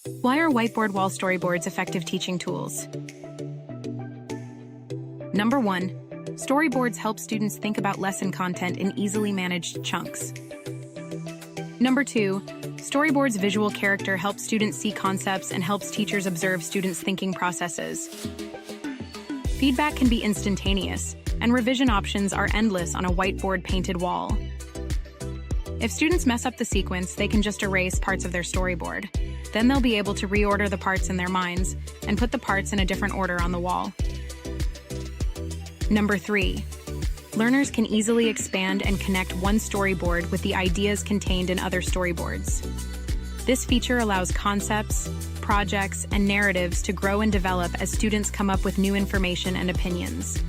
Why are whiteboard wall storyboards effective teaching tools? Number 1. Storyboards help students think about lesson content in easily managed chunks. Number 2. Storyboards' visual character helps students see concepts and helps teachers observe students' thinking processes. Feedback can be instantaneous, and revision options are endless on a whiteboard painted wall. If students mess up the sequence, they can just erase parts of their storyboard. Then they'll be able to reorder the parts in their minds and put the parts in a different order on the wall. Number 3. Learners can easily expand and connect one storyboard with the ideas contained in other storyboards. This feature allows concepts, projects, and narratives to grow and develop as students come up with new information and opinions.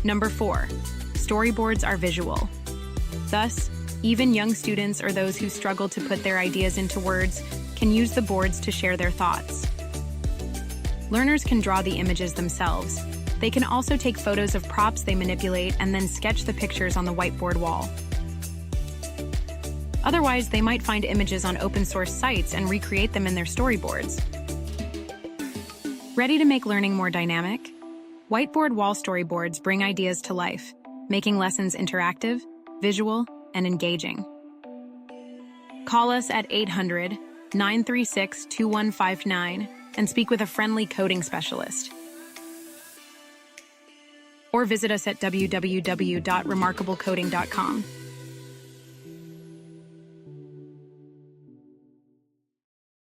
Number 4. Storyboards are visual. Thus, even young students or those who struggle to put their ideas into words can use the boards to share their thoughts. Learners can draw the images themselves. They can also take photos of props they manipulate and then sketch the pictures on the whiteboard wall. Otherwise, they might find images on open-source sites and recreate them in their storyboards. Ready to make learning more dynamic? Whiteboard wall storyboards bring ideas to life, making lessons interactive, visual, and engaging. Call us at 800-936-2159 and speak with a friendly coding specialist. Or visit us at www.remarkablecoding.com.